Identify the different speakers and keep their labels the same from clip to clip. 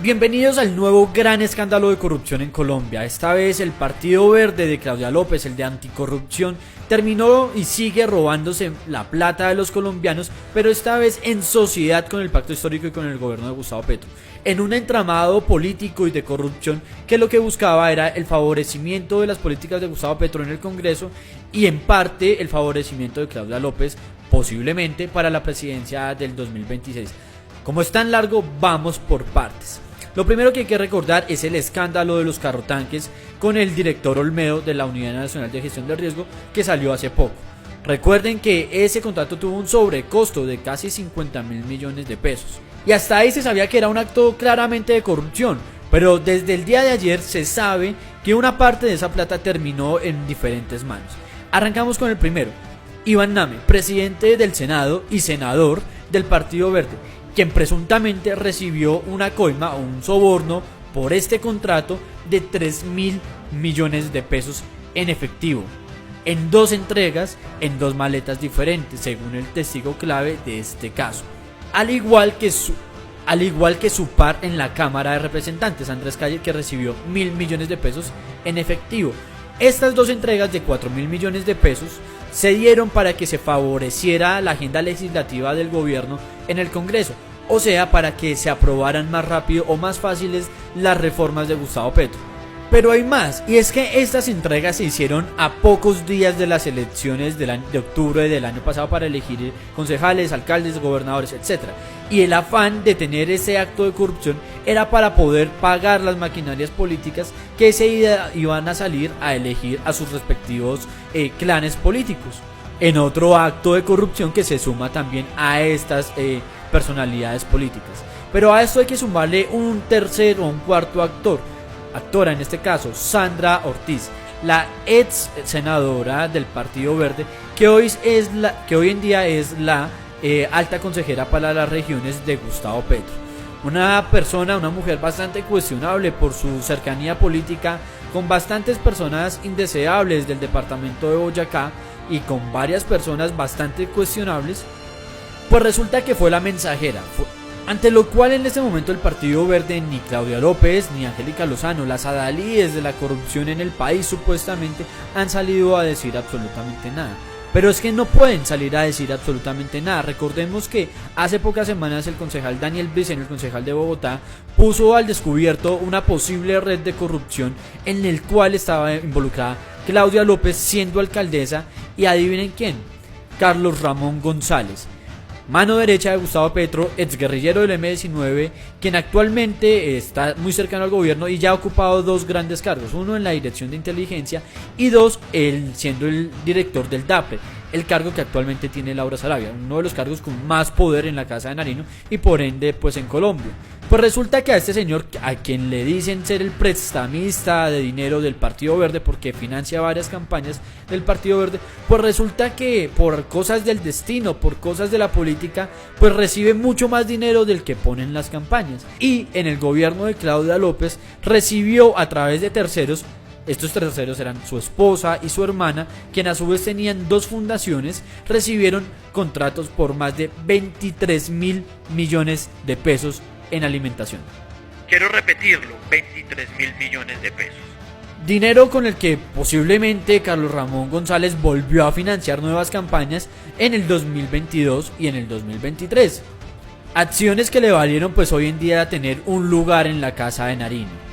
Speaker 1: Bienvenidos al nuevo gran escándalo de corrupción en Colombia. Esta vez el Partido Verde de Claudia López, el de anticorrupción, terminó y sigue robándose la plata de los colombianos, pero esta vez en sociedad con el pacto histórico y con el gobierno de Gustavo Petro, en un entramado político y de corrupción que lo que buscaba era el favorecimiento de las políticas de Gustavo Petro en el Congreso y en parte el favorecimiento de Claudia López, posiblemente para la presidencia del 2026. Como es tan largo, vamos por partes. Lo primero que hay que recordar es el escándalo de los carrotanques con el director Olmedo de la Unidad Nacional de Gestión del Riesgo que salió hace poco. Recuerden que ese contrato tuvo un sobrecosto de casi 50.000 millones de pesos. Y hasta ahí se sabía que era un acto claramente de corrupción, pero desde el día de ayer se sabe que una parte de esa plata terminó en diferentes manos. Arrancamos con el primero, Iván Name, presidente del Senado y senador del Partido Verde, quien presuntamente recibió una coima o un soborno por este contrato de 3.000 millones de pesos en efectivo, en dos entregas, en dos maletas diferentes, según el testigo clave de este caso. Al igual que su par en la Cámara de Representantes, Andrés Calle, que recibió 1.000 millones de pesos en efectivo. Estas dos entregas de 4.000 millones de pesos se dieron para que se favoreciera la agenda legislativa del gobierno en el Congreso, o sea, para que se aprobaran más rápido o más fáciles las reformas de Gustavo Petro. Pero hay más, y es que estas entregas se hicieron a pocos días de las elecciones de octubre del año pasado para elegir concejales, alcaldes, gobernadores, etc. Y el afán de tener ese acto de corrupción era para poder pagar las maquinarias políticas que ese día iban a salir a elegir a sus respectivos clanes políticos. En otro acto de corrupción que se suma también a estas personalidades políticas. Pero a esto hay que sumarle un tercer o un cuarto actora en este caso, Sandra Ortiz, la ex senadora del Partido Verde, que hoy en día es la alta consejera para las regiones de Gustavo Petro. Una mujer bastante cuestionable por su cercanía política con bastantes personas indeseables del departamento de Boyacá y con varias personas bastante cuestionables. Pues resulta que fue la mensajera, ante lo cual en este momento el Partido Verde, ni Claudia López ni Angélica Lozano, las adalíes de la corrupción en el país supuestamente, han salido a decir absolutamente nada. Pero es que no pueden salir a decir absolutamente nada. Recordemos que hace pocas semanas el concejal Daniel Briceño, el concejal de Bogotá, puso al descubierto una posible red de corrupción en el cual estaba involucrada Claudia López siendo alcaldesa, y adivinen quién, Carlos Ramón González, mano derecha de Gustavo Petro, exguerrillero del M-19, quien actualmente está muy cercano al gobierno y ya ha ocupado dos grandes cargos, uno en la dirección de inteligencia y dos siendo el director del DAPRE, el cargo que actualmente tiene Laura Sarabia, uno de los cargos con más poder en la Casa de Nariño y por ende pues en Colombia. Pues resulta que a este señor, a quien le dicen ser el prestamista de dinero del Partido Verde porque financia varias campañas del Partido Verde, pues resulta que por cosas del destino, por cosas de la política, pues recibe mucho más dinero del que pone en las campañas. Y en el gobierno de Claudia López recibió a través de terceros. Estos terceros eran su esposa y su hermana, quien a su vez tenían dos fundaciones, recibieron contratos por más de 23.000 millones de pesos en alimentación.
Speaker 2: Quiero repetirlo, 23.000 millones de pesos.
Speaker 1: Dinero con el que posiblemente Carlos Ramón González volvió a financiar nuevas campañas en el 2022 y en el 2023. Acciones que le valieron pues hoy en día tener un lugar en la Casa de Nariño.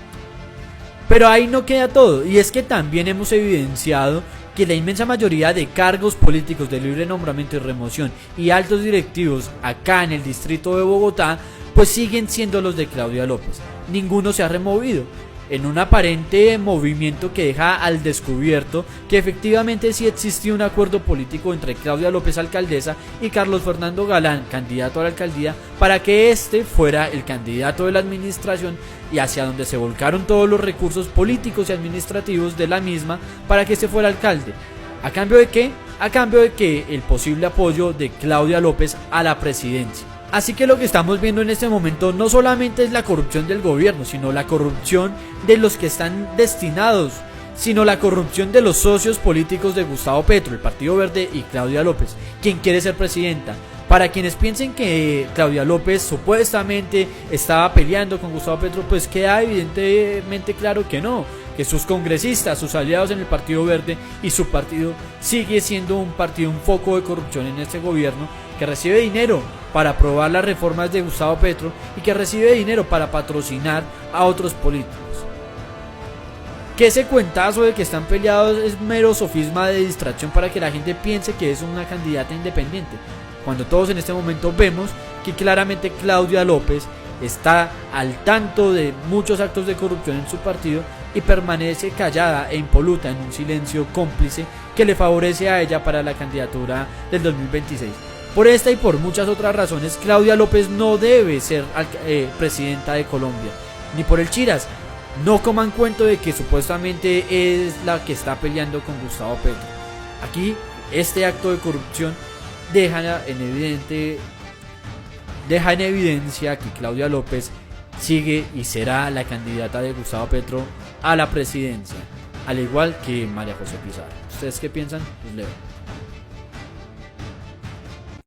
Speaker 1: Pero ahí no queda todo, y es que también hemos evidenciado que la inmensa mayoría de cargos políticos de libre nombramiento y remoción y altos directivos acá en el distrito de Bogotá pues siguen siendo los de Claudia López. Ninguno se ha removido, en un aparente movimiento que deja al descubierto que efectivamente sí existió un acuerdo político entre Claudia López, alcaldesa, y Carlos Fernando Galán, candidato a la alcaldía, para que este fuera el candidato de la administración y hacia donde se volcaron todos los recursos políticos y administrativos de la misma para que este fuera alcalde. ¿A cambio de qué? A cambio de que el posible apoyo de Claudia López a la presidencia. Así que lo que estamos viendo en este momento no solamente es la corrupción del gobierno, sino la corrupción de los que están destinados, sino la corrupción de los socios políticos de Gustavo Petro, el Partido Verde y Claudia López, quien quiere ser presidenta. Para quienes piensen que Claudia López supuestamente estaba peleando con Gustavo Petro, pues queda evidentemente claro que no, que sus congresistas, sus aliados en el Partido Verde y su partido sigue siendo un partido, un foco de corrupción en este gobierno, que recibe dinero para aprobar las reformas de Gustavo Petro y que recibe dinero para patrocinar a otros políticos. Que ese cuentazo de que están peleados es mero sofisma de distracción para que la gente piense que es una candidata independiente, cuando todos en este momento vemos que claramente Claudia López está al tanto de muchos actos de corrupción en su partido y permanece callada e impoluta en un silencio cómplice que le favorece a ella para la candidatura del 2026. Por esta y por muchas otras razones, Claudia López no debe ser presidenta de Colombia, ni por el chiras. No coman cuento de que supuestamente es la que está peleando con Gustavo Petro. Aquí este acto de corrupción deja en evidencia que Claudia López sigue y será la candidata de Gustavo Petro a la presidencia, al igual que María José Pizarro. ¿Ustedes qué piensan? Pues leo.